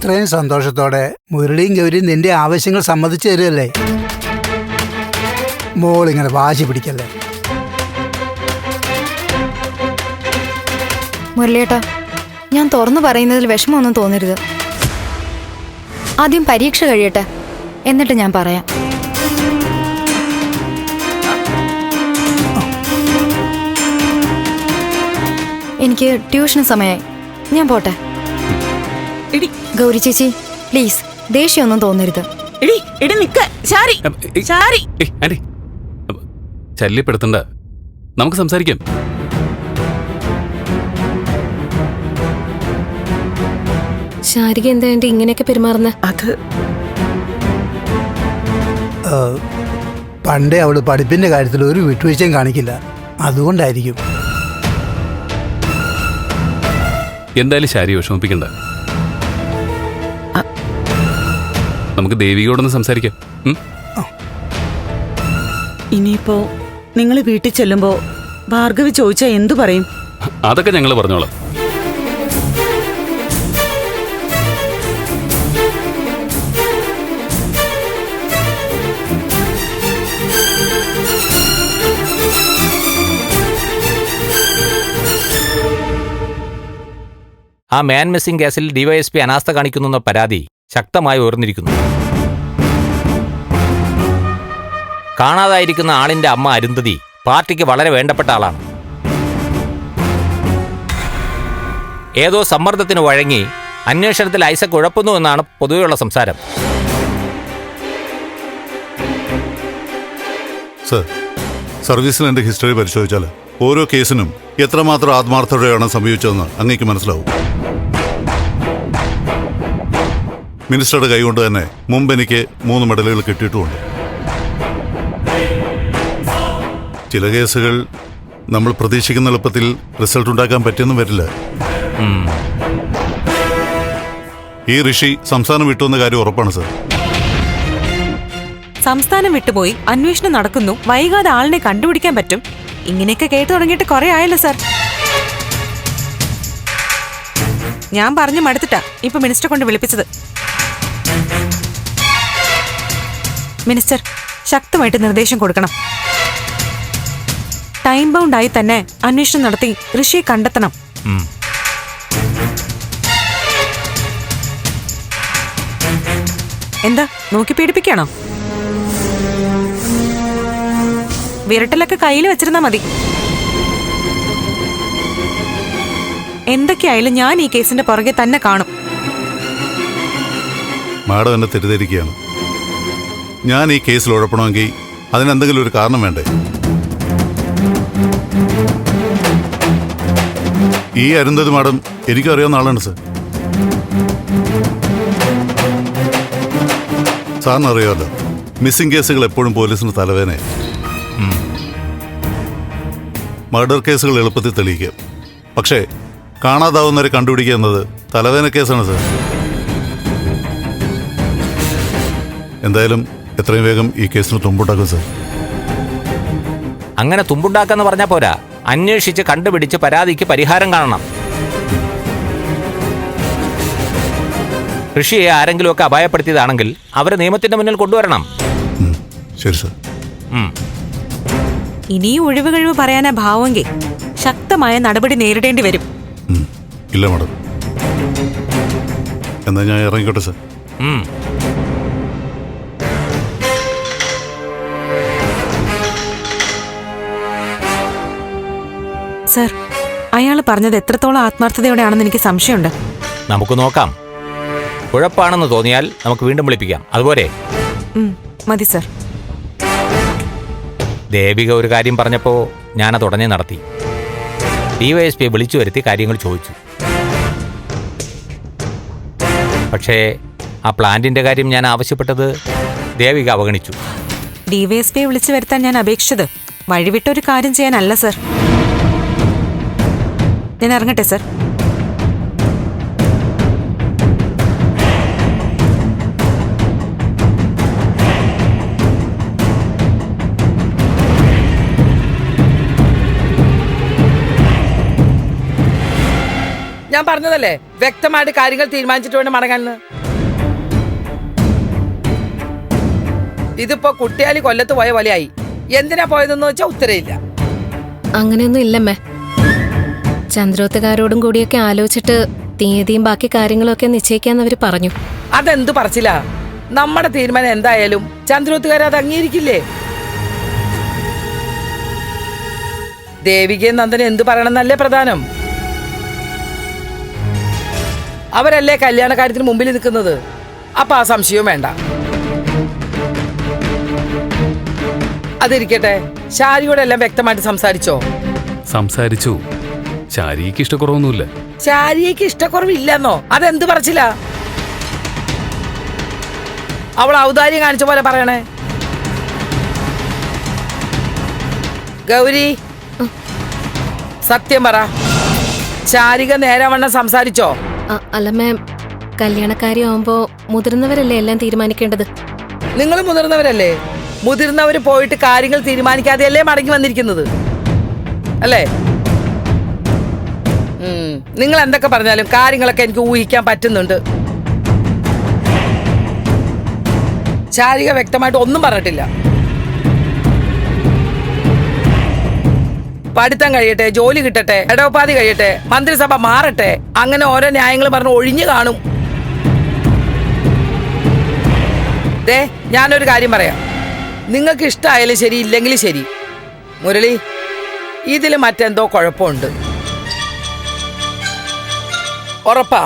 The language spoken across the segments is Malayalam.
ഇത്രയും സന്തോഷത്തോടെ മുരളിയും ഗൗരിയും നിന്റെ ആവശ്യങ്ങൾ സമ്മതിച്ചു തരുമല്ലേ? മോളിങ്ങനെ വാശി പിടിക്കല്ലേ. മുരളിയേട്ടാ, ഞാൻ തുറന്നു പറയുന്നതിൽ വിഷമമൊന്നും തോന്നരുത്. ആദ്യം പരീക്ഷ കഴിയട്ടെ, എന്നിട്ട് ഞാൻ പറയാം. എനിക്ക് ട്യൂഷന് സമയമായി, ഞാൻ പോട്ടെ. ഗൗരി ചേച്ചി, പ്ലീസ് ദേഷ്യമൊന്നും തോന്നരുത്. ശല്യപ്പെടുത്തണ്ട, നമുക്ക് സംസാരിക്കാം. ശാരിക എന്താ ഇങ്ങനെയൊക്കെ പെരുമാറുന്ന? അത് പണ്ടേ അവള് പഠിപ്പിന്റെ കാര്യത്തിൽ ഒരു വിട്ടുവീഴ്ചയും കാണിക്കില്ല, അതുകൊണ്ടായിരിക്കും. എന്തായാലും ശാരി വിഷമിപ്പിക്കണ്ട, നമുക്ക് ദേവികയോടൊന്ന് സംസാരിക്കാം. ഇനിയിപ്പോ നിങ്ങൾ വീട്ടിൽ ചെല്ലുമ്പോ ഭാർഗവി ചോദിച്ചാ എന്തു പറയും? അതൊക്കെ ഞങ്ങൾ പറഞ്ഞോളാം. ആ മാൻ മിസ്സിംഗ് കേസിൽ ഡിവൈഎസ്പി അനാസ്ഥ കാണിക്കുന്നെന്ന പരാതി ശക്തമായി ഉയർന്നിരിക്കുന്നു. കാണാതായിരിക്കുന്ന ആളിന്റെ അമ്മ അരുന്ധതി പാർട്ടിക്ക് വളരെ വേണ്ടപ്പെട്ട ആളാണ്. ഏതോ സമ്മർദ്ദത്തിന് വഴങ്ങി അന്വേഷണത്തിൽ ഐസക് ഉഴപ്പുന്നു എന്നാണ് പൊതുവെയുള്ള സംസാരം. സർ, സർവീസിൽ എൻ്റെ ഹിസ്റ്ററി പരിശോധിച്ചാൽ ഓരോ കേസിനും എത്രമാത്രം ആത്മാർത്ഥതയോടെയാണ് സമീപിച്ചതെന്ന് അങ്ങേക്ക് മനസ്സിലാവും. മിനിസ്റ്ററുടെ കൈകൊണ്ട് തന്നെ മുമ്പ് എനിക്ക് 3 മെഡലുകൾ കിട്ടിയിട്ടുമുണ്ട്. ചില കേസുകൾ നമ്മൾ പ്രതീക്ഷിക്കുന്ന എളുപ്പത്തിൽ റിസൾട്ട് ഉണ്ടാക്കാൻ പറ്റിയെന്നും വരില്ല. ഈ ഋഷി സംസ്ഥാനം വിട്ടുവെന്ന കാര്യം ഉറപ്പാണ് സർ. സംസ്ഥാനം വിട്ടുപോയി, അന്വേഷണം നടക്കുന്നു, വൈകാതെ ആളിനെ കണ്ടുപിടിക്കാൻ പറ്റും. ഇങ്ങനെയൊക്കെ കേട്ടു തുടങ്ങിയിട്ട് കുറെ ആയല്ലോ സർ. ഞാൻ പറഞ്ഞു മടുത്തിട്ടാ ഇപ്പൊ മിനിസ്റ്റർ കൊണ്ട് വിളിപ്പിച്ചത്. മിനിസ്റ്റർ ശക്തമായിട്ട് നിർദ്ദേശം കൊടുക്കണം. ടൈം ബൗണ്ടായി തന്നെ അന്വേഷണം നടത്തി ഋഷിയെ കണ്ടെത്തണം. എന്താ നോക്കി പീഡിപ്പിക്കാണോ? വിരട്ടലൊക്കെ കയ്യിൽ വെച്ചിരുന്നാ മതി. എന്തൊക്കെയായാലും ഞാൻ ഈ കേസിന്റെ പുറകെ തന്നെ കാണും. മാഡം എന്നെ തെറ്റിദ്ധരിക്കുകയാണ്. ഞാൻ ഈ കേസിൽ ഉഴപ്പണമെങ്കിൽ അതിനെന്തെങ്കിലും ഒരു കാരണം വേണ്ടേ? ഈ അരുന്ധതി മാഡം എനിക്കും അറിയാവുന്ന ആളാണ് സർ. സാറിന് അറിയാമല്ലോ, മിസ്സിംഗ് കേസുകൾ എപ്പോഴും പോലീസിന് തലവേദനയാണ്. മർഡർ കേസുകൾ എളുപ്പത്തിൽ തെളിയിക്കാം, പക്ഷേ കാണാതാവുന്നവരെ കണ്ടുപിടിക്കുക എന്നത് തലവേദന കേസാണ് സർ. എന്തായാലും എത്രയും വേഗം ഈ കേസിന് തുമ്പുണ്ടാക്കും സർ. അങ്ങനെ തുമ്പുണ്ടാക്കാന്ന് പറഞ്ഞാൽ പോരാ, അന്വേഷിച്ച് കണ്ടുപിടിച്ച് പരാതിക്ക് പരിഹാരം കാണണം. ഋഷിയെ ആരെങ്കിലുമൊക്കെ അപായപ്പെടുത്തിയതാണെങ്കിൽ അവരെ നിയമത്തിന്റെ മുന്നിൽ കൊണ്ടുവരണം. ശരി സർ. ഇനിയും ഒഴിവ് കഴിവ് പറയാനാ ഭാവമെങ്കിൽ ശക്തമായ നടപടി നേരിടേണ്ടി വരും. ഇല്ല മാഡം, എന്നാ ഞാൻ ഇറങ്ങിക്കോട്ടെ സർ. സർ, അയാൾ പറഞ്ഞത് എത്രത്തോളം ആത്മാർത്ഥതയോടെയാണെന്ന് എനിക്ക് സംശയമുണ്ട്. നമുക്ക് നോക്കാം. കുഴപ്പാണെന്ന് തോന്നിയാൽ നമുക്ക് വീണ്ടും വിളിപ്പിക്കാം. അതുപോലെ മതി സർ. ദേവിക ഒരു കാര്യം പറഞ്ഞപ്പോൾ ഞാനത് ഉടനെ നടത്തി. ഡിവൈഎസ്പിയെ വിളിച്ചു വരുത്തി കാര്യങ്ങൾ ചോദിച്ചു. പക്ഷേ ആ പ്ലാന്റിന്റെ കാര്യം ഞാൻ ആവശ്യപ്പെട്ടത് ദേവിക അവഗണിച്ചു. ഡിവൈഎസ്പിയെ വിളിച്ചു വരുത്താൻ ഞാൻ അപേക്ഷിച്ചത് വഴിവിട്ടൊരു കാര്യം ചെയ്യാനല്ല സർ. ഞാൻ ഇറങ്ങട്ടെ സർ. ഞാൻ പറഞ്ഞതല്ലേ വ്യക്തമായിട്ട് കാര്യങ്ങൾ തീരുമാനിച്ചിട്ട് വേണം മടങ്ങാൻ. ഇതിപ്പോ കുട്ടിയാലി കൊല്ലത്ത് പോയ പോലെയായി. എന്തിനാ പോയതെന്ന് വെച്ചാ ഉത്തരയില്ല. അങ്ങനെയൊന്നും ഇല്ലമ്മേ. ചന്ദ്രോത്തുകാരോടും കൂടിയൊക്കെ ആലോചിച്ചിട്ട് തീയതിയും ബാക്കി കാര്യങ്ങളൊക്കെ നിശ്ചയിക്കാന്ന് അവര് പറഞ്ഞു. അതെന്ത് പറച്ചില്ല? നമ്മുടെ തീരുമാനം എന്തായാലും ചന്ദ്രോത്തുകാർ അത് അംഗീകരിക്കില്ലേ? ദേവികയും നന്ദനും എന്ത് പറയണമെന്നല്ലേ പ്രധാനം? അവരല്ലേ കല്യാണ കാര്യത്തിന് മുമ്പിൽ നിൽക്കുന്നത്. അപ്പൊ ആ സംശയവും വേണ്ട. അതിരിക്കട്ടെ, ശാരിയോട് എല്ലാം വ്യക്തമായിട്ട് സംസാരിച്ചോ? സംസാരിച്ചു. ശാരിക്ക് ഇഷ്ടക്കുറവൊന്നുമില്ല. ശാരിക്ക് ഇഷ്ടക്കുറവില്ലെന്നോ? അതെന്ത് പറച്ചില്ല? അവൾ ഔദാര്യം കാണിച്ച പോലെ പറയണേ. ഗൗരി, സത്യം പറ, ശാരിക നേരവണ്ണം സംസാരിച്ചോ? അല്ല മാം, കല്യാണക്കാരിയാവുമ്പോ മുതിർന്നവരല്ലേ എല്ലാം തീരുമാനിക്കേണ്ടത്. നിങ്ങൾ മുതിർന്നവരല്ലേ? മുതിർന്നവര് പോയിട്ട് കാര്യങ്ങൾ തീരുമാനിക്കാതെയല്ലേ മടങ്ങി വന്നിരിക്കുന്നത് അല്ലേ? നിങ്ങൾ എന്തൊക്കെ പറഞ്ഞാലും കാര്യങ്ങളൊക്കെ എനിക്ക് ഊഹിക്കാൻ പറ്റുന്നുണ്ട്. ശാരിക വ്യക്തമായിട്ട് ഒന്നും പറഞ്ഞിട്ടില്ല. പഠിത്തം കഴിയട്ടെ, ജോലി കിട്ടട്ടെ, ഇടവപ്പാതി കഴിയട്ടെ, മന്ത്രിസഭ മാറട്ടെ, അങ്ങനെ ഓരോ ന്യായങ്ങൾ പറഞ്ഞ് ഒഴിഞ്ഞു കാണും. ദേ, ഞാനൊരു കാര്യം പറയാം. നിങ്ങൾക്ക് ഇഷ്ടമായാലും ശരി, ഇല്ലെങ്കിലും ശരി, മുരളി, ഇതിൽ മറ്റെന്തോ കുഴപ്പമുണ്ട്. ഉറപ്പാ.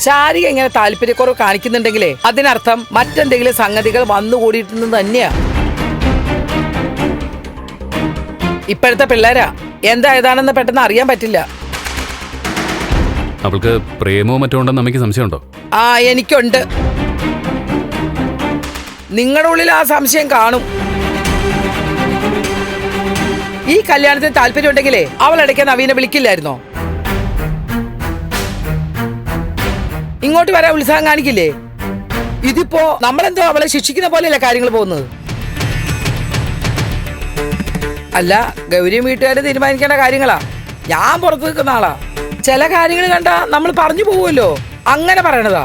ശാരിക ഇങ്ങനെ താല്പര്യക്കുറവ് കാണിക്കുന്നുണ്ടെങ്കിലേ അതിനർത്ഥം മറ്റെന്തെങ്കിലും സംഗതികൾ വന്നുകൂടിയിട്ടുണ്ടെന്ന് തന്നെയാ. ഇപ്പോഴത്തെ പിള്ളേരാ, എന്താ ഏതാണെന്ന് പെട്ടെന്ന് അറിയാൻ പറ്റില്ല. അവൾക്ക് പ്രേമോ മറ്റോ ഉണ്ടെന്ന് നമുക്ക് സംശയമുണ്ടോ? ആ, എനിക്കുണ്ട്. നിങ്ങളുടെ ഉള്ളിൽ ആ സംശയം കാണും. ഈ കല്യാണത്തിന് താല്പര്യം ഉണ്ടെങ്കിലേ അവളിടയ്ക്ക് നവീനെ വിളിക്കില്ലായിരുന്നോ? ഇങ്ങോട്ട് വരാൻ ഉത്സാഹം കാണിക്കില്ലേ? ഇതിപ്പോ നമ്മളെന്തോ അവളെ ശിക്ഷിക്കുന്ന പോലെയല്ല കാര്യങ്ങൾ പോകുന്നത്. അല്ല, ഗൗരിയും വീട്ടുകാരും തീരുമാനിക്കേണ്ട കാര്യങ്ങളാ. ഞാൻ പുറത്തു നിൽക്കുന്ന ആളാ. ചില കാര്യങ്ങൾ കണ്ടാ നമ്മൾ പറഞ്ഞു പോവുമല്ലോ, അങ്ങനെ പറയണതാ.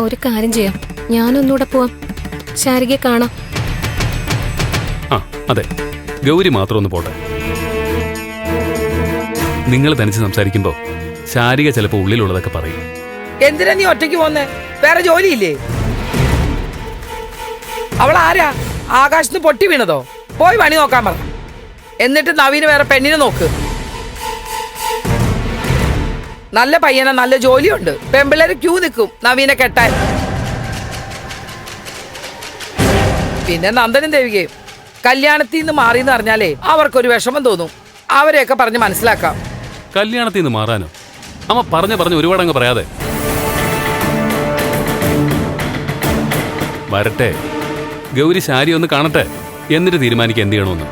ഒരു കാര്യം ചെയ്യാം, ഞാനൊന്നുകൂടെ പോവാം, ശാരികയെ കാണാം. ആ അതെ, ഗൗരി മാത്രം ഒന്ന് പോട്ടെ. നിങ്ങൾ തനിച്ച് സംസാരിക്കുമ്പോ ശാരിക ചിലപ്പോ ഉള്ളിലുള്ളതൊക്കെ പറയും. എന്തിനാ നീ ഒറ്റയ്ക്ക് പോന്നെ? വേറെ ജോലിയില്ലേ? അവൾ ആരാ? ആകാശത്ത് പൊട്ടി വീണതോ? പോയി പണി നോക്കാൻ പറ. എന്നിട്ട് നവീന് വേറെ പെണ്ണിനെ നോക്ക്. നല്ല പയ്യന, നല്ല ജോലിയുണ്ട്. പെമ്പിള്ളേര് ക്യൂ നിൽക്കും നവീനെ കെട്ടാൻ. പിന്നെ നന്ദനും ദേവികയും കല്യാണത്തിൽ നിന്ന് മാറിയെന്ന് അറിഞ്ഞാലേ അവർക്കൊരു വിഷമം തോന്നും. അവരെയൊക്കെ പറഞ്ഞ് മനസ്സിലാക്കാം. കല്യാണത്തിൽ നിന്ന് മാറാനോ? അമ്മ പറഞ്ഞ് ഒരുപാടങ്ങ് പറയാതെ. വരട്ടെ, ഗൗരി ശാരി ഒന്ന് കാണട്ടെ, എന്നിട്ട് തീരുമാനിക്കുക എന്ത് ചെയ്യണമെന്ന്.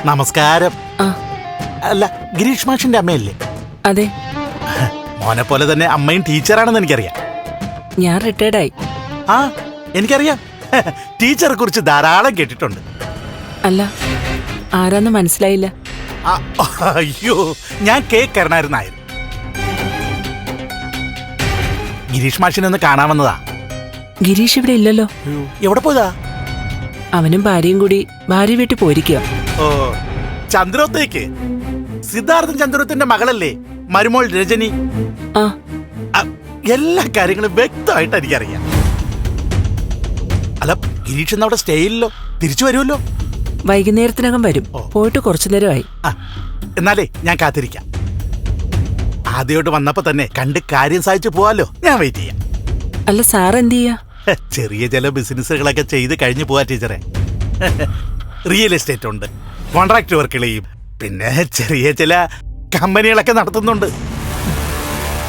നമസ്കാരം. അല്ല, ഗിരീഷ് മാഷിന്റെ അമ്മയല്ലേ? അതെ. മോനെ പോലെ തന്നെ അമ്മയും ടീച്ചറാണെന്ന് എനിക്കറിയാം. ഞാൻ റിട്ടയർഡായി. ആ, എനിക്കറിയാം. ടീച്ചറെ കുറിച്ച് ധാരാളം കേട്ടിട്ടുണ്ട്. അല്ല, ആരാന്ന് മനസ്സിലായില്ല. അയ്യോ, ഞാൻ കെ കരുണാകരൻ നായർ. ഗിരീഷ് മാഷിനെ ഒന്ന് കാണാമെന്നതാ. ഗിരീഷ് ഇവിടെ ഇല്ലല്ലോ. എവിടെ പോയതാ? അവനും ഭാര്യയും കൂടി ഭാര്യ വീട്ടിൽ പോയിരിക്കുക. ഓ, ചന്ദ്രോത്തേക്ക്. സിദ്ധാർത്ഥൻ ചന്ദ്രോത്തിന്റെ മകളല്ലേ മരുമോൾ രജനി? ആ, എല്ലാ കാര്യങ്ങളും വ്യക്തമായിട്ട് എനിക്കറിയാം. അല്ല, ഗിരീഷ് അവിടെ സ്റ്റേ ഇല്ലല്ലോ, തിരിച്ചു വരുമല്ലോ. വൈകുന്നേരത്തിനകം വരും. പോയിട്ട് കുറച്ചു നേരമായി. എന്നാലേ ഞാൻ കാത്തിരിക്കാം. ആദ്യമായിട്ട് വന്നപ്പോ തന്നെ കണ്ട് കാര്യം സാധിച്ചു പോവാലോ. ഞാൻ വെയിറ്റ് ചെയ്യാം. അല്ല, സാർ എന്ത് ചെയ്യാ? ചെറിയ ചില ബിസിനസ്സുകളൊക്കെ ചെയ്ത് കഴിഞ്ഞു പോവാ ടീച്ചറെ. റിയൽ എസ്റ്റേറ്റ് ഉണ്ട്, കോൺട്രാക്ട് വർക്കുകൾ ചെയ്യും, പിന്നെ ചെറിയ ചില കമ്പനികളൊക്കെ നടത്തുന്നുണ്ട്.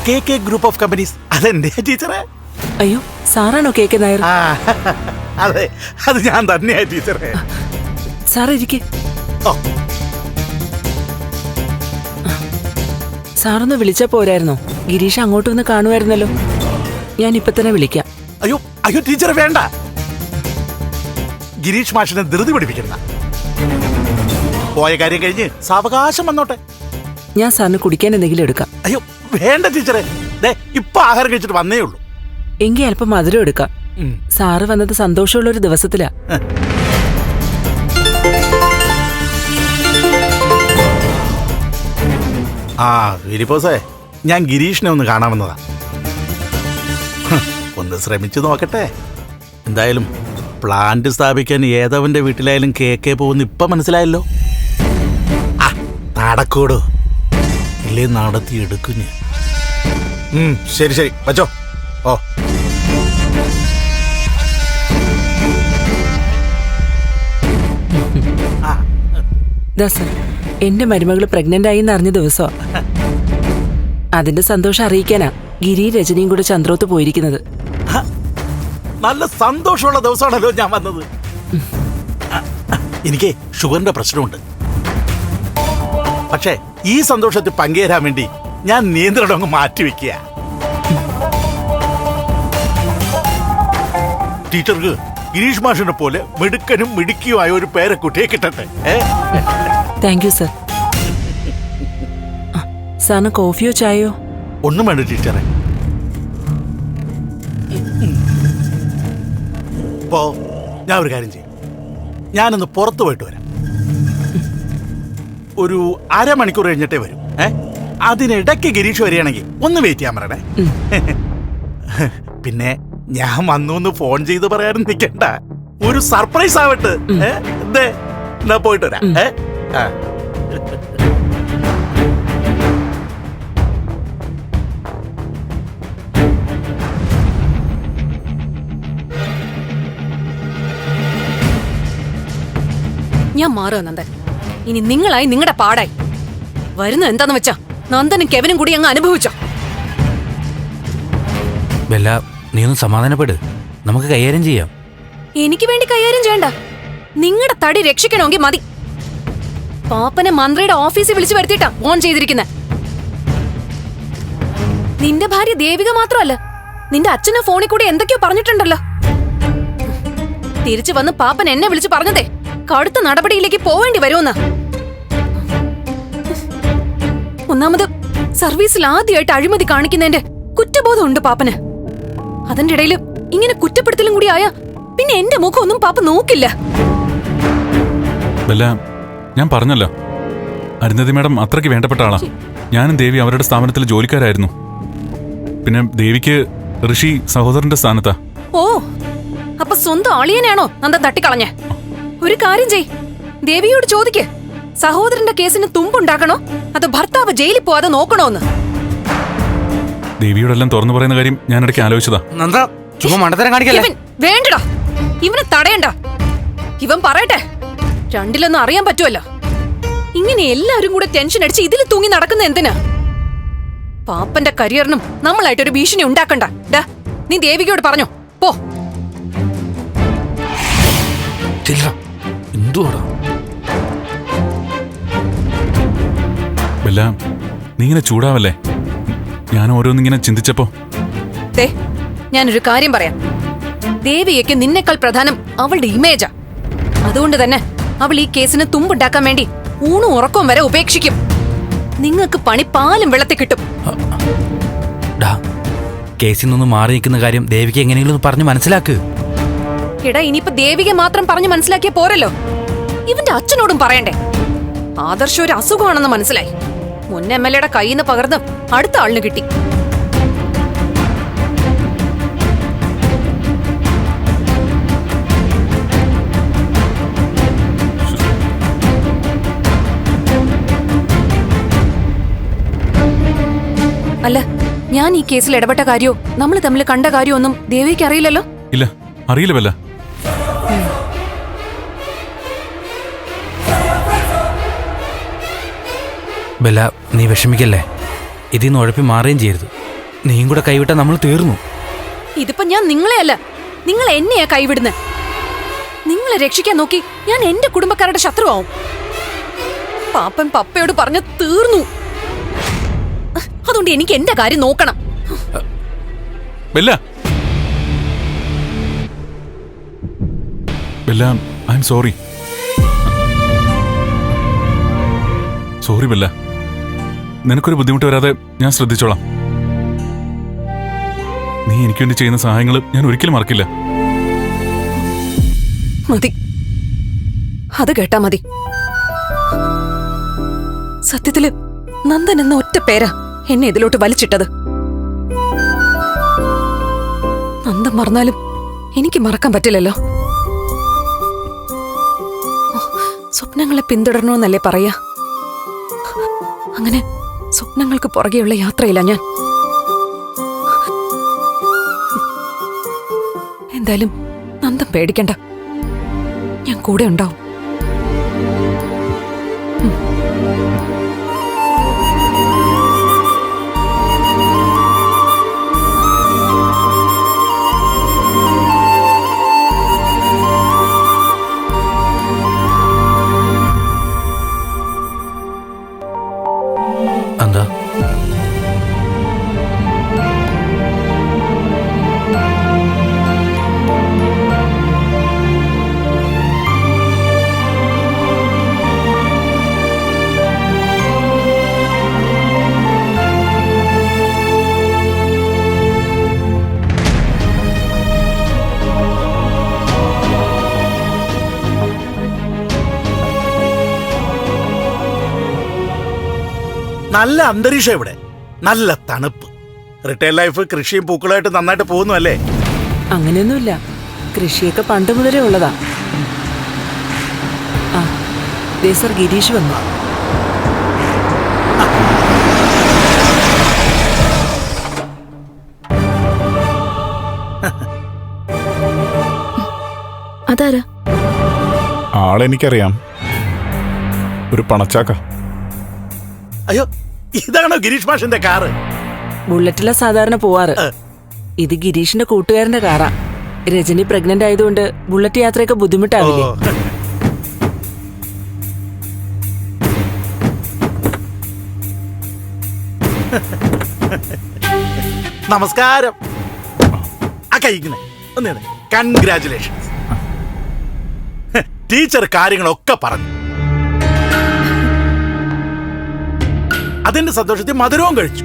KK group of companies. അതെന്റെ ടീച്ചറെ. അയ്യോ സാറാണോ KK നായർ? ആ, അതെ, അത് ഞാൻ തന്നെയാ ടീച്ചറെ. സാർ ഇരിക്കെ. ഓ, സാറൊന്ന് വിളിച്ചാ പോരായിരുന്നോ? ഗിരീഷ് അങ്ങോട്ട് വന്ന് കാണുമായിരുന്നല്ലോ. ഞാൻ ഇപ്പൊ തന്നെ വിളിക്കാം. അയ്യോ അയ്യോ ടീച്ചറെ വേണ്ട. ഗിരീഷ് മാഷിനെ ധൃതി പിടിപ്പിക്കുന്ന പോയ കാര്യം കഴിഞ്ഞ് സാവകാശം വന്നോട്ടെ. ഞാൻ സാറിന് കുടിക്കാൻ എന്തെങ്കിലും എടുക്കാം. അയ്യോ വേണ്ട ടീച്ചറെ, ഇപ്പൊ ആഹാരം കഴിച്ചിട്ട് വന്നേ ഉള്ളൂ. എങ്കിൽ അല്പം മധുരം എടുക്കാം. സാറ് വന്നത് സന്തോഷമുള്ള ഒരു ദിവസത്തിലാ. ആ ഫിലിപ്പോസേ, ഞാൻ ഗിരീഷിനെ ഒന്ന് കാണാമെന്നതാ. ഒന്ന് ശ്രമിച്ചു നോക്കട്ടെ. എന്തായാലും പ്ലാന്റ് സ്ഥാപിക്കാൻ ഏതവന്റെ വീട്ടിലായാലും KK പോകുന്ന ഇപ്പൊ മനസ്സിലായല്ലോ. നടക്കൂടോ ഇല്ലേ, നടത്തിയെടുക്കും ഞാൻ. ശരി ശരി വച്ചോ. ഓ ദാ സർ, എന്റെ മരുമകള് പ്രഗ്നന്റ് ആയി എന്നറിഞ്ഞ ദിവസമാ. അതിന്റെ സന്തോഷം അറിയിക്കാനാ ഗിരി രജനിയും കൂടെ ചന്ദ്രോത്ത് പോയിരിക്കുന്നത്. നല്ല സന്തോഷമുള്ള ദിവസമാണല്ലോ ഞാൻ വന്നത്. എനിക്ക് ഷുഗറിന്റെ പ്രശ്നമുണ്ട്. പക്ഷേ ഈ സന്തോഷത്തിൽ പങ്കുചേരാൻ വേണ്ടി ഞാൻ നിയന്ത്രണം അങ്ങ് മാറ്റിവെക്കുക. ടീച്ചർക്ക് ഗിരീഷ് മാഷിനെ പോലെ മിടുക്കനും മിടുക്കിയുമായ ഒരു പേരക്കുട്ടിയെ കിട്ടട്ടെ. Thank you sir. സാറിന് കോഫിയോ ചായയോ? ഒന്നും വേണ്ട ടീച്ചറെ. ഇപ്പോ ഞാൻ ഒരു കാര്യം ചെയ്യും. ഞാനൊന്ന് പുറത്തു പോയിട്ട് വരാം. ഒരു അരമണിക്കൂർ കഴിഞ്ഞിട്ടേ വരും. അതിനിടയ്ക്ക് ഗിരീഷ് വരികയാണെങ്കിൽ ഒന്ന് വെയിറ്റ് ചെയ്യാൻ പറയണേ. പിന്നെ ഞാൻ വന്നു എന്ന് ഫോൺ ചെയ്ത് പറയാനും നിൽക്കണ്ട. ഒരു സർപ്രൈസ് ആവട്ടെ. എന്നാ പോയിട്ട് വരാം. ഞാൻ മാറുക നന്ദൻ. ഇനി നിങ്ങളായി നിങ്ങളുടെ പാടായി. വരുന്നത് എന്താന്ന് വെച്ചാ നന്ദനും കെവനും കൂടി അങ്ങ് അനുഭവിച്ചോ. ബെല്ല, നീ ഒന്ന് സമാധാനപ്പെട്. നമുക്ക് കൈകാര്യം ചെയ്യാം. എനിക്ക് വേണ്ടി കൈകാര്യം ചെയ്യണ്ട. നിങ്ങളുടെ തടി രക്ഷിക്കണമെങ്കിൽ മതി. പാപ്പനെ മന്ത്രിയുടെ ഓഫീസിൽ വിളിച്ചു വരുത്തിയിട്ടാ ഓൺ ചെയ്തിരിക്കുന്നത്. നിന്റെ ഭാര്യ ദേവിക മാത്രമല്ല, നിന്റെ അച്ഛനെ ഫോണിൽ കൂടി എന്തൊക്കെയോ പറഞ്ഞിട്ടുണ്ടല്ലോ. തിരിച്ചു വന്ന് പാപ്പൻ എന്നെ വിളിച്ചു പറഞ്ഞതേ കടുത്ത നടപടിയിലേക്ക് പോവേണ്ടി വരുമെന്ന്. ഒന്നാമത് സർവീസിൽ ആദ്യമായിട്ട് അഴിമതി കാണിക്കുന്നതിന്റെ കുറ്റബോധം ഉണ്ട് പാപ്പന്. അതിന്റെ ഇടയിൽ ഇങ്ങനെ കുറ്റപ്പെടുത്തലും കൂടി ആയ പിന്നെ എന്റെ മുഖം ഒന്നും പാപ്പ നോക്കില്ല. ഞാൻ പറഞ്ഞല്ലോ, അരുന്ധതി മാഡം അത്രയ്ക്ക് വേണ്ടപ്പെട്ട ആളാ. ഞാനും ദേവി അവരുടെ സ്ഥാപനത്തിൽ ജോലിക്കാരായിരുന്നു. പിന്നെ ദേവിക്ക് ഋഷി സഹോദരന്റെ സ്ഥാനത്താ. ഓ, അപ്പൊ സ്വന്തം അളിയനാണോ നന്ദൻ തട്ടിക്കളഞ്ഞ? ഒരു കാര്യം ചെയ്, ദേവിയോട് ചോദിക്ക്, സഹോദരന്റെ കേസിന് തുമ്പുണ്ടാക്കണോ അതോ ഭർത്താവ് ജയിലിൽ പോവാതെ നോക്കണോന്ന്. ദേവിയോടെല്ലാം തുറന്നു പറയുന്ന കാര്യം ഞാൻ ഇടയ്ക്ക് ആലോചിച്ചതാ. വേണ്ടടാ, ഇവനെ തടയണ്ട. ഇവൻ പറയട്ടെ, രണ്ടിലൊന്നും അറിയാൻ പറ്റുമല്ലോ. ഇങ്ങനെ എല്ലാവരും കൂടെ ടെൻഷൻ അടിച്ച് ഇതിൽ തൂങ്ങി നടക്കുന്ന എന്തിനാ? പാപ്പന്റെ കരിയറിനും നമ്മളായിട്ടൊരു ഭീഷണി ഉണ്ടാക്കണ്ട. നീ ദേവികയോട് പറഞ്ഞോ, പോ. ബെല്ല, നീ ഇങ്ങനെ ചൂടാവല്ലേ. ഞാൻ ഓരോന്നിങ്ങനെ ചിന്തിച്ചപ്പോ ഞാനൊരു കാര്യം പറയാം. ദേവിയയ്ക്ക് നിന്നേക്കാൾ പ്രധാനം അവളുടെ ഇമേജാ. അതുകൊണ്ട് തന്നെ അവൾ ഈ കേസിന് തുമ്പുണ്ടാക്കാൻ വേണ്ടി ഊണും ഉറക്കവും വരെ ഉപേക്ഷിക്കും. നിങ്ങൾക്ക് പണി പാലും വെള്ളത്തിൽ കിട്ടും. കേസിൽ നിന്ന് മാറി നിൽക്കുന്ന കാര്യം ദേവിക്ക് എങ്ങനെയെങ്കിലും പറഞ്ഞു മനസ്സിലാക്ക്. എടാ, ഇനിയിപ്പോ ദേവിക മാത്രം പറഞ്ഞു മനസ്സിലാക്കിയ പോരല്ലോ, ഇവന്റെ അച്ഛനോടും പറയണ്ടേ? ആദർശം ഒരു അസുഖമാണെന്ന് മനസ്സിലായി. മുൻ MLA കയ്യിൽ നിന്ന് പകർന്ന് അടുത്ത ആളിന് കിട്ടി. അല്ല, ഞാൻ ഈ കേസിൽ ഇടപെട്ട കാര്യോ നമ്മൾ തമ്മിൽ കണ്ട കാര്യമോ ഒന്നും ദേവിക്ക് അറിയില്ലല്ലോ. ഇല്ല, അറിയില്ല ബെല്ല. ബെല്ല, നീ വിഷമിക്കല്ലേ. ഇതിന്ന് ഉഴപ്പി മാറുകയും ചെയ്യരുത്. നീയും കൂടെ കൈവിട്ടാൽ നമ്മൾ തീർന്നു. ഇതിപ്പോ ഞാൻ നിങ്ങളെ അല്ല, നിങ്ങൾ എന്നെയാ കൈവിടുന്നത്. നിങ്ങളെ രക്ഷിക്കാൻ നോക്കി ഞാൻ എന്റെ കുടുംബക്കാരുടെ ശത്രുവാവും. പാപ്പൻ പപ്പയോട് പറഞ്ഞ തീർന്നു. അതുകൊണ്ട് എനിക്ക് എന്റെ കാര്യം നോക്കണം. Bella, Bella, I am sorry. Sorry Bella. നിനക്കൊരു ബുദ്ധിമുട്ട് വരാതെ ഞാൻ ശ്രദ്ധിച്ചോളാം. നീ എനിക്ക് വേണ്ടി ചെയ്യുന്ന സഹായങ്ങൾ ഞാൻ ഒരിക്കലും മറക്കില്ല. മതി, അത് കേട്ടാ മതി. സത്യത്തില് നന്ദൻ എന്ന ഒറ്റ പേരാ എന്നെ ഇതിലോട്ട് വലിച്ചിട്ടത്. നന്ദൻ മറന്നാലും എനിക്ക് മറക്കാൻ പറ്റില്ലല്ലോ. സ്വപ്നങ്ങളെ പിന്തുടരണമെന്നല്ലേ പറയാ. അങ്ങനെ സ്വപ്നങ്ങൾക്ക് പുറകെയുള്ള യാത്രയില്ല ഞാൻ. എന്തായാലും നന്ദൻ പേടിക്കണ്ട, ഞാൻ കൂടെ ഉണ്ടാവും. എന്താ? നല്ല അന്തരീക്ഷം ഇവിടെ, നല്ല തണുപ്പ്. റിട്ടയർ ലൈഫ് കൃഷിയും പൂക്കളായിട്ട് നന്നായിട്ട് പോകുന്നു അല്ലേ? അങ്ങനെയൊന്നുമില്ല, കൃഷിയൊക്കെ പണ്ട് മുതലേ ഉള്ളതാ. ആ, ദേ സർ ഗിരീഷ് വന്നു. അതാരാ? ആളെനിക്കറിയാം, ഒരു പണച്ചാക്ക. അയ്യോ, ഇതാണോ ഗിരീഷ് മാഷിന്റെ കാറ്? ബുള്ളറ്റിലാ സാധാരണ പോവാറ്. ഇത് ഗിരീഷിന്റെ കൂട്ടുകാരന്റെ കാറാ. രജനി പ്രഗ്നന്റ് ആയതുകൊണ്ട് ബുള്ളറ്റ് യാത്രയൊക്കെ ബുദ്ധിമുട്ടാവില്ലേ? നമസ്കാരം. ആ കഴിക്കുന്നേ ഒന്നേ, കൺഗ്രാറ്റുലേഷൻസ്. ടീച്ചർ കാര്യങ്ങളൊക്കെ പറഞ്ഞു. അതിന്റെ സന്തോഷത്തിൽ മധുരവും കഴിച്ചു.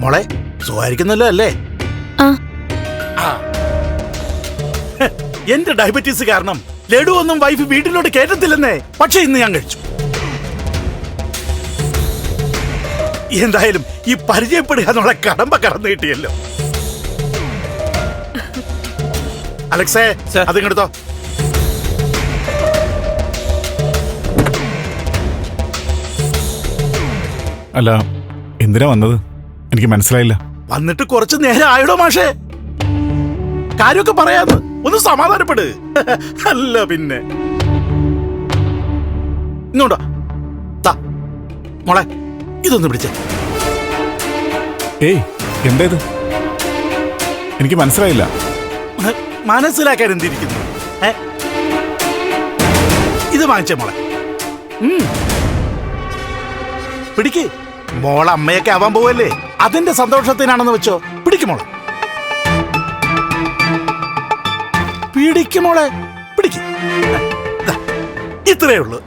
മോളെ സുഖമായിരിക്കുന്നല്ലോ അല്ലേ? എന്റെ ഡയബറ്റീസ് കാരണം ലഡു ഒന്നും വൈഫ് വീട്ടിലോട്ട് കേട്ടത്തില്ലെന്നേ. പക്ഷെ ഇന്ന് ഞാൻ കഴിച്ചു. എന്തായാലും ഈ പരിചയപ്പെടുക എന്നുള്ള കടമ്പ കടന്നു കിട്ടിയല്ലോ. അലക്സേ, അതിങ്ങെടുത്തോ. അല്ല, എന്തിനാ വന്നത്? എനിക്ക് മനസ്സിലായില്ല. വന്നിട്ട് കുറച്ച് നേരം ആയിടോ മാഷേ. കാര്യമൊക്കെ പറയാന്ന്, ഒന്ന് സമാധാനപ്പെട്. അല്ല പിന്നെ ഇങ്ങോട്ടോ. മോളെ ഇതൊന്ന് പിടിച്ചേ. ഏയ്, എന്താ ഇത്? എനിക്ക് മനസ്സിലായില്ല. മനസ്സിലാക്കാൻ എന്തിരിക്കുന്നു? ഇത് വാങ്ങിച്ചേ മോളെ. പിടിക്ക്. മോളെ അമ്മയൊക്കെ ആവാൻ പോവല്ലേ, അതിന്റെ സന്തോഷത്തിനാണെന്ന് വെച്ചോ. പിടിക്കുമോളെ, പിടിക്കുമോളെ, പിടിക്ക്. ഇത്രയേ ഉള്ളൂ.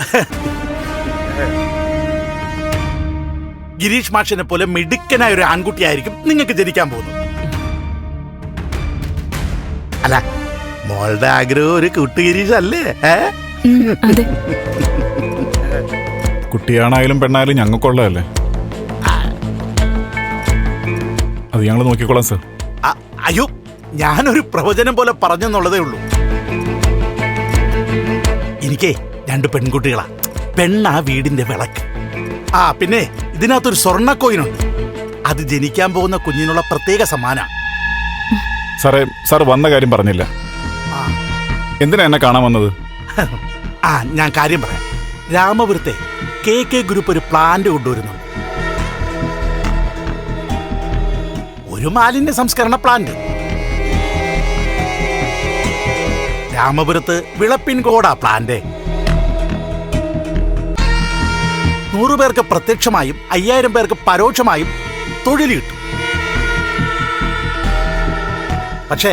ഗിരീഷ് മാഷിനെ പോലെ മിടുക്കനായ ഒരു ആൺകുട്ടിയായിരിക്കും നിങ്ങൾക്ക് ജനിക്കാൻ പോകുന്നത്. അല്ല, മോളുടെ ആഗ്രഹം ഒരു കുട്ടി ഗിരീഷ് അല്ലേ? അതെ. കുട്ടിയാണായാലും പെണ്ണായാലും ഞങ്ങൾക്കുള്ളതല്ലേ. അത് ഞങ്ങൾ നോക്കിക്കോളാം സർ. അയ്യോ, ഞാനൊരു പ്രവചനം പോലെ പറഞ്ഞെന്നുള്ളതേ ഉള്ളൂ. എനിക്കേ 2 പെൺകുട്ടികളാ. പെണ്ണാ വീടിന്റെ വിളക്ക്. പിന്നെ ഇതിനകത്തൊരു സ്വർണ്ണ കോയിനുണ്ട്. അത് ജനിക്കാൻ പോകുന്ന കുഞ്ഞിനുള്ള പ്രത്യേക സമ്മാനാ. സാറേ, സാർ വന്ന കാര്യം പറഞ്ഞില്ല. എന്തിനാ എന്നെ കാണാൻ വന്നത്? ഞാൻ കാര്യം പറയാം. രാമപുരത്തെ KK ഗ്രൂപ്പ് ഒരു പ്ലാന്റ് കൊണ്ടുവരുന്നുണ്ട്. ഒരു മാലിന്യ സംസ്കരണ പ്ലാന്റ്. രാമപുരത്ത് വിളപ്പിൻകോടാ പ്ലാന്റ്. 100 പേർക്ക് പ്രത്യക്ഷമായും 5000 പേർക്ക് പരോക്ഷമായും തൊഴിൽ കിട്ടും. പക്ഷേ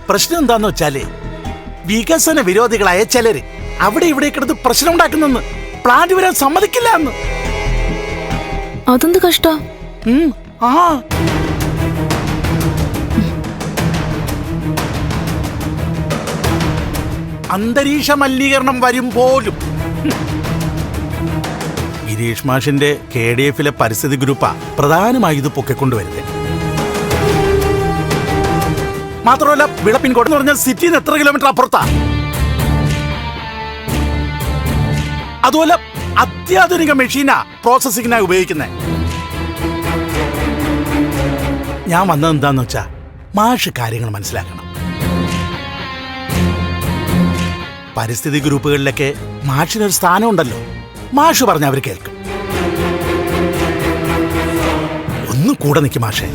പ്രശ്നം എന്താന്ന് വെച്ചാല് വികസന വിരോധികളായ ചിലര് അവിടെ ഇവിടെ കിടന്ന് പ്രശ്നം ഉണ്ടാക്കുന്നെന്ന്, പ്ലാന്റ് വരാൻ സമ്മതിക്കില്ല എന്ന്. അതെന്ത് കഷ്ട. ആ അന്തരീക്ഷ മലിനീകരണം വരും പോലും. ഗിരീഷ് മാഷിന്റെ KDF-ലെ പരിസ്ഥിതി ഗ്രൂപ്പാ പ്രധാനമായി ഇത് പൊക്കിക്കൊണ്ടുവരുന്നത്. മാത്രമല്ല വിളപ്പിൻകോട് എന്ന് പറഞ്ഞാൽ സിറ്റിന്ന് എത്ര കിലോമീറ്റർ അപ്പുറത്താ. അതുപോലെ അത്യാധുനിക മെഷീനാ പ്രോസസ്സിങ്ങിനായി ഉപയോഗിക്കുന്നത്. ഞാൻ വന്നത് എന്താന്ന് വെച്ചാ മാഷ് കാര്യങ്ങൾ മനസ്സിലാക്കണം. പരിസ്ഥിതി ഗ്രൂപ്പുകളിലൊക്കെ മാഷിനൊരു സ്ഥാനം ഉണ്ടല്ലോ. മാഷ് പറഞ്ഞ അവർ കേൾക്കും. ഒന്നും കൂടെ നിൽക്കും മാഷേ.